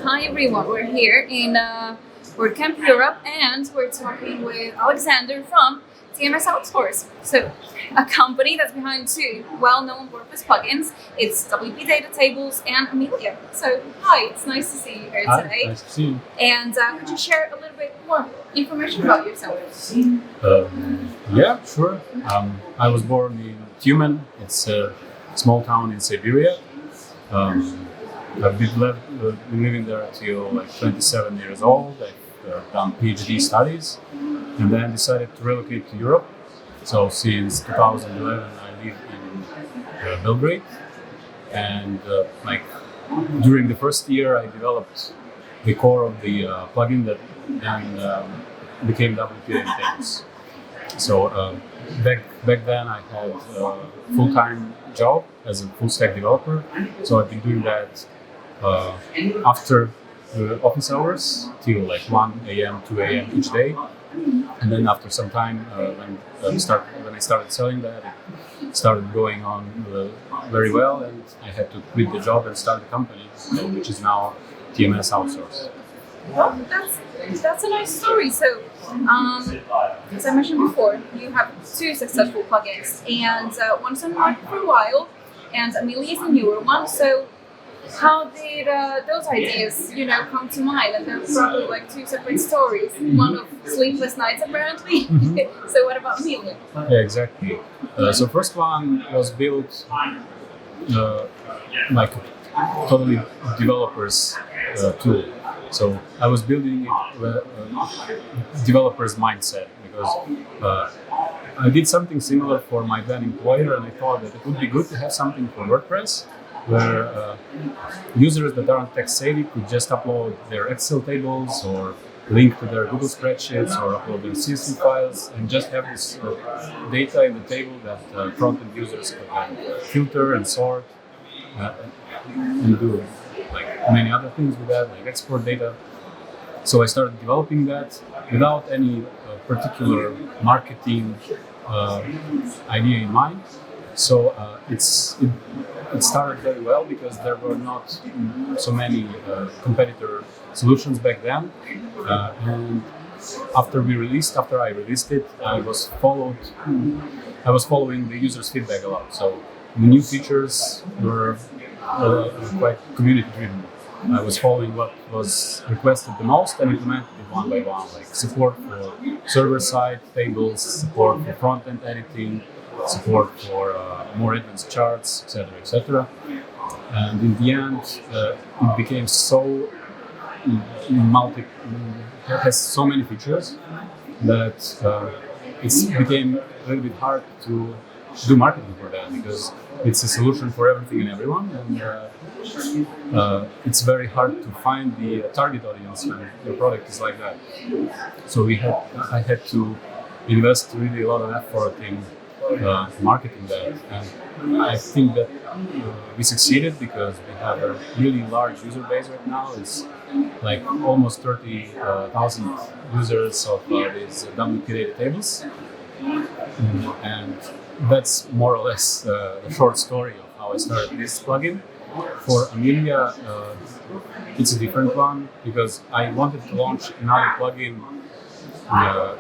Hi everyone, we're here in WordCamp Europe and we're talking with Alexander from TMS-Outsource. So, a company that's behind two well-known WordPress plugins. It's wpDataTables and Amelia. So, hi, it's nice to see you here today. Nice to see you. And could you share a little bit more information about yourself? Yeah, sure. I was born in Tyumen. It's a small town in Siberia. I've been living there until like 27 years old. I've done PhD studies and then decided to relocate to Europe. So since 2011, I live in Belgrade. And during the first year, I developed the core of the plugin that then became wpDataTables. So back then, I had a full-time job as a full-stack developer. So I've been doing that after office hours till like 1 a.m., 2 a.m. each day. And then after some time, when I started selling that, it started going on very well, and I had to quit the job and start the company, which is now TMS-Outsource. Well, that's a nice story. So, as I mentioned before, you have two successful plugins, and one's on market for a while, and Amelia is a newer one. So, how did those ideas, come to mind? And they're probably like two separate stories. One of sleepless nights, apparently. Mm-hmm. So, what about Amelia? Yeah, exactly. So first one was built like a totally developer's tool. So I was building it with developer's mindset because I did something similar for my then employer, and I thought that it would be good to have something for WordPress where users that aren't tech savvy could just upload their Excel tables or link to their Google spreadsheets or upload their CSV files and just have this data in the table that front-end users could then filter and sort and do like many other things with that, like export data. So I started developing that without any particular marketing idea in mind. So it started very well because there were not so many competitor solutions back then. And after I released it, I was following the users' feedback a lot. So the new features were quite community driven. I was following what was requested the most and implemented it one by one, like support for server-side tables, support for front-end editing, support for more advanced charts, etc., etc. And in the end, it became so it has so many features that it became a little bit hard to do marketing for that because it's a solution for everything and everyone, and it's very hard to find the target audience when your product is like that. So I had to invest really a lot of effort in marketing that, and I think that we succeeded because we have a really large user base right now. It's like almost 30,000 users of these wpDataTables, and that's more or less the short story of how I started this plugin. For Amelia, it's a different one because I wanted to launch another plugin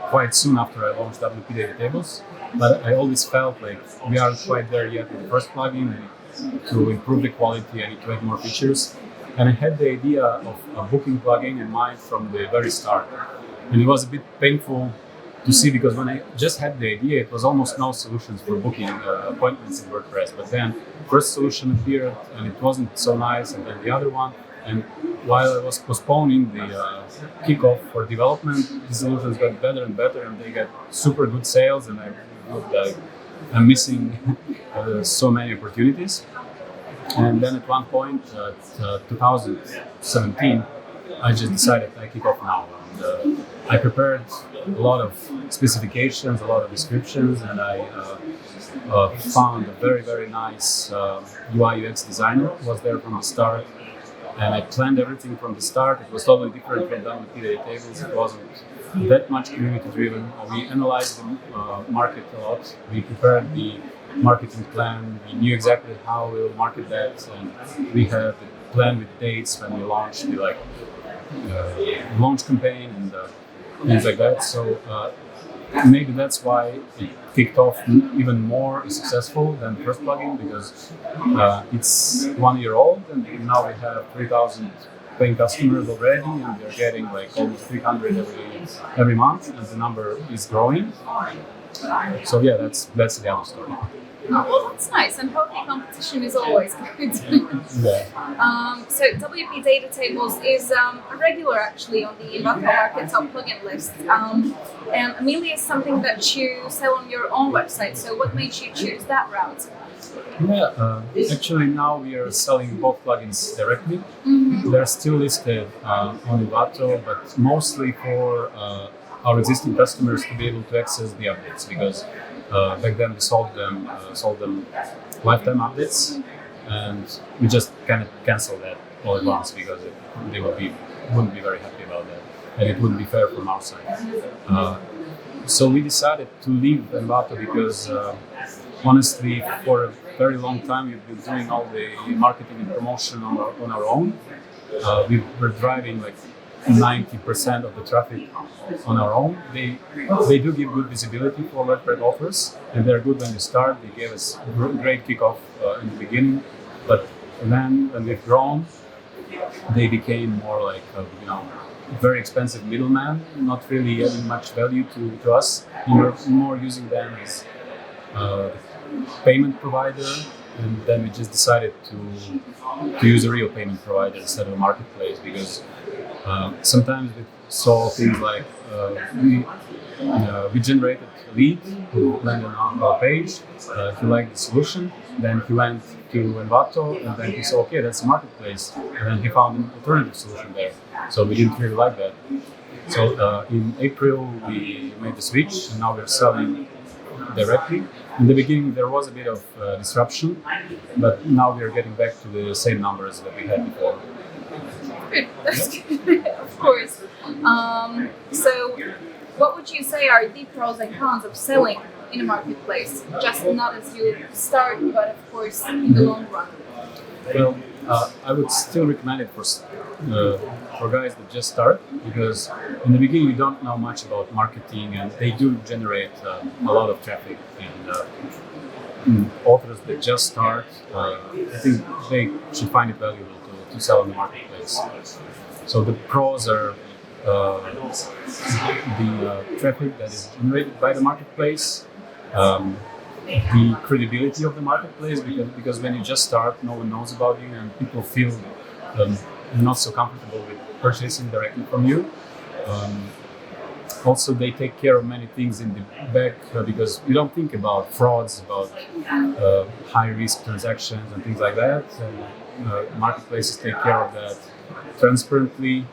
quite soon after I launched wpDataTables, but I always felt like we aren't quite there yet with the first plugin. To improve the quality, I need to add more features. And I had the idea of a booking plugin in mind from the very start. And it was a bit painful to see because when I just had the idea, it was almost no solutions for booking appointments in WordPress. But then first solution appeared and it wasn't so nice, and then the other one. And while I was postponing the kickoff for development, the solutions got better and better, and they got super good sales, and I looked like I'm missing so many opportunities. And then at one point, 2017, I just decided I kick off now. And, I prepared a lot of specifications, a lot of descriptions, and I found a very, very nice UI UX designer who was there from the start. And I planned everything from the start. It was totally different from wpDataTables. It wasn't that much community driven. We analyzed the market a lot. We prepared the marketing plan. We knew exactly how we'll market that, and we had a plan with dates when we launched the launch campaign and things like that. So maybe that's why it kicked off even more successful than the first plugin, because it's 1 year old and now we have 3,000 paying customers already, and they're getting like almost 300 every month, and the number is growing. So yeah, that's the other story. Oh, well, that's nice, and healthy competition is always good. So wpDataTables is a regular actually on the Envato Market top plugin list. And Amelia is something that you sell on your own website. So what made you choose that route? Yeah, actually now we are selling both plugins directly. They're still listed on Envato, but mostly for our existing customers to be able to access the updates, because back then we sold them lifetime updates, and we just kind of canceled that all at once because they wouldn't be very happy about that, and it wouldn't be fair from our side. So we decided to leave Envato because honestly, for a very long time we've been doing all the marketing and promotion on our own. We were driving like 90% of the traffic on our own. They do give good visibility for WordPress offers, and they're good when you start. They gave us a great kickoff in the beginning, but then when we've grown, they became more like very expensive middleman, not really adding much value to us. We were more using them as payment provider, and then we just decided to use a real payment provider instead of a marketplace, because sometimes we saw things like we generated a lead who landed on our page, he liked the solution, then he went to Envato, and then he saw, okay, that's a marketplace, and then he found an alternative solution there. So we didn't really like that. So in April we made the switch, and now we're selling directly. In the beginning there was a bit of disruption, but now we are getting back to the same numbers that we had before. Good, that's good, of course. So what would you say are the pros and cons of selling in a marketplace? Just not as you start, but of course in the long run. Well, I would still recommend it for guys that just start, because in the beginning you don't know much about marketing, and they do generate a lot of traffic, and authors that just start, I think they should find it valuable to sell in the marketplace. So the pros are the traffic that is generated by the marketplace, the credibility of the marketplace, because when you just start, no one knows about you, and people feel not so comfortable with purchasing directly from you. Also, they take care of many things in the back, because you don't think about frauds, about high-risk transactions and things like that. And marketplaces take care of that transparently.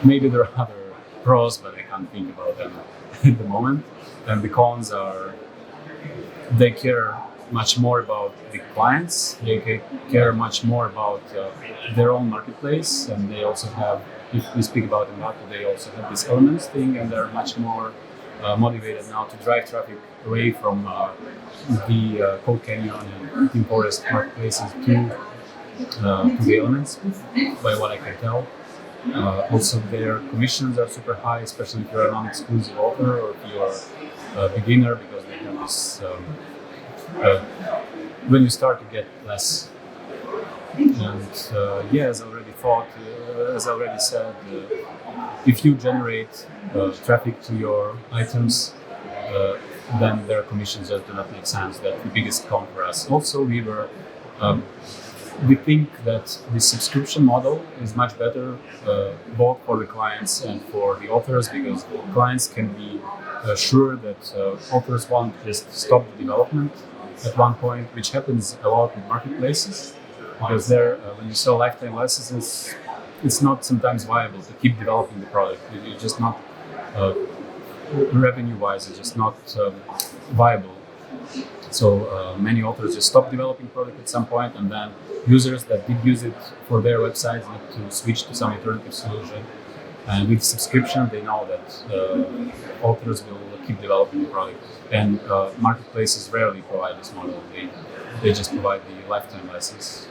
Maybe there are other pros, but I can't think about them at the moment. And the cons are they care much more about the clients, they care much more about their own marketplace, and they also have, if we speak about Envato, they also have this elements thing, and they're much more motivated now to drive traffic away from the Code Canyon and Team Forest marketplaces to the elements, by what I can tell. Also, their commissions are super high, especially if you're a non-exclusive author or if you're a beginner, because they have this. When you start to get less, and as I already said, if you generate traffic to your items, then their commissions just do not make sense. That's the biggest con for us. Also, we think that the subscription model is much better, both for the clients and for the authors, because clients can be sure that authors won't just stop the development at one point, which happens a lot in marketplaces, because when you sell lifetime licenses, it's not sometimes viable to keep developing the product. It's just not, revenue-wise, it's just not viable. So many authors just stop developing product at some point, and then users that did use it for their websites need to switch to some alternative solution. And with subscription, they know that authors will keep developing the product. And marketplaces rarely provide this model. They just provide the lifetime license.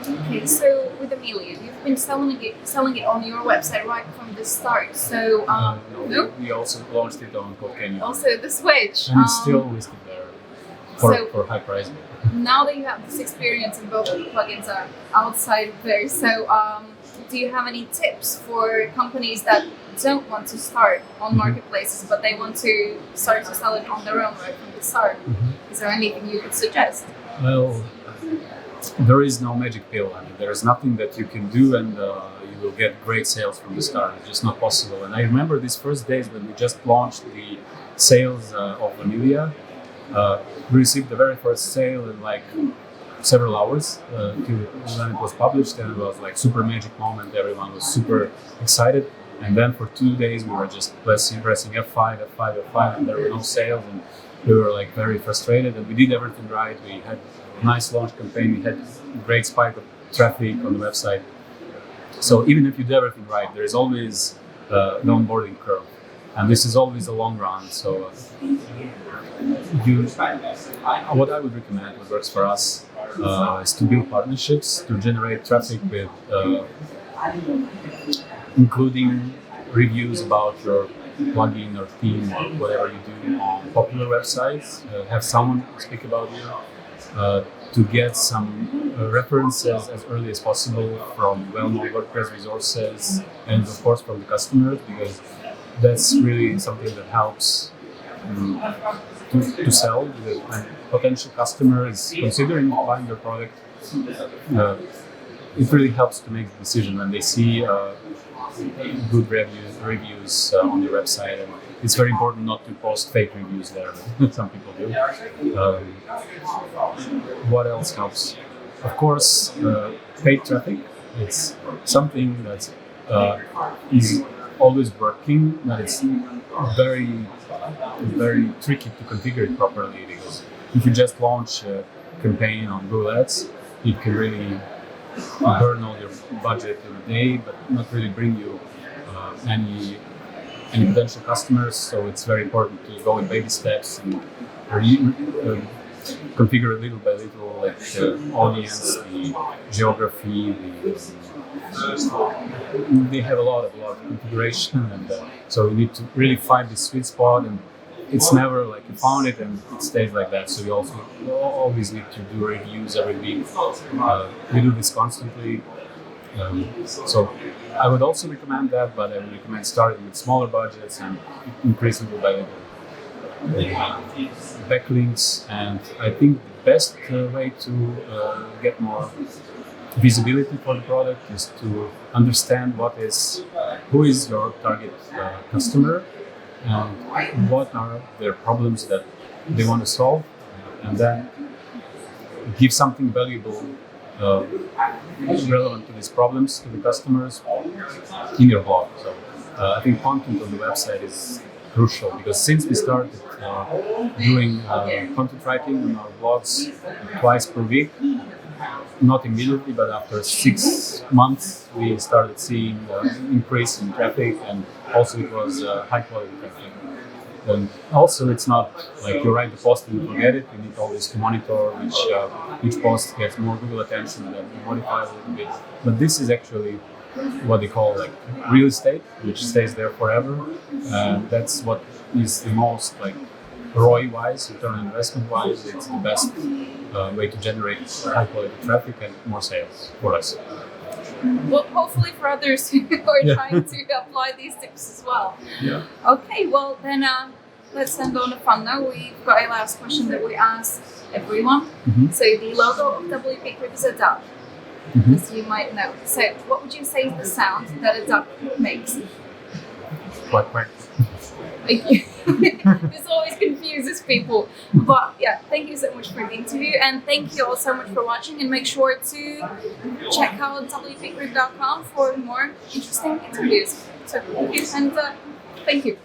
Okay, so with Amelia, you've been selling it on your website right from the start. So no, we also launched it on Code. Also the Switch. And it's still listed there for high price. Now that you have this experience and both the plugins are outside of there, so do you have any tips for companies that don't want to start on marketplaces, but they want to start to sell it on their own right from the start? Is there anything you could suggest? Well, there is no magic pill. I mean, there is nothing that you can do and you will get great sales from the start. It's just not possible. And I remember these first days when we just launched the sales of Amelia. We received the very first sale in like several hours when it was published, and it was like super magic moment. Everyone was super excited. And then for 2 days we were just pressing F5, and there were no sales, and we were like very frustrated. And we did everything right. We had a nice launch campaign. We had a great spike of traffic on the website. So even if you do everything right, there is always the onboarding curve, and this is always a long run. So what I would recommend, what works for us, is to build partnerships to generate traffic with, including reviews about your plugin or theme or whatever you do on popular websites. Have someone speak about you. To get some references as early as possible from well-known WordPress resources and of course from the customers, because that's really something that helps to sell. Because when a potential customer is considering buying your product, it really helps to make the decision when they see good reviews on your website. And it's very important not to post fake reviews there. Some people do. What else helps? Of course, paid traffic. It's something that is always working, but it's very, very tricky to configure it properly, because if you just launch a campaign on Google Ads, it can really burn all your budget in a day, but not really bring you any potential customers. So it's very important to go in baby steps and configure little by little, like the audience, the geography. They have a lot of configuration, and so you need to really find the sweet spot. And it's never like you found it and it stays like that. So you also always need to do reviews every week. We do this constantly. So I would also recommend that, but I would recommend starting with smaller budgets and increasing it by backlinks. And I think the best way to get more visibility for the product is to understand who is your target customer and what are their problems that they want to solve, and then give something valuable relevant to these problems to the customers in your blog. So I think content on the website is crucial, because since we started doing content writing on our blogs twice per week, not immediately, but after 6 months, we started seeing increase in traffic, and also it was high quality traffic. And also, it's not like you write the post and you forget it. You need always to monitor which post gets more Google attention, and then you modify a little bit. But this is actually what they call like real estate, which stays there forever. That's what is the most like ROI-wise, return on investment-wise, it's the best way to generate high-quality traffic and more sales for us. Well, hopefully for others who are trying to apply these tips as well. Yeah. Okay, well then let's end on a fun note. We've got a last question that we ask everyone. So the logo of wpcrib is a duck, as you might know. So what would you say is the sound that a duck makes? Quack, quack. Thank you. This always confuses people. But yeah, thank you so much for the interview, and thank you all so much for watching, and make sure to check out wpcrib.com for more interesting interviews. So thank you, and thank you.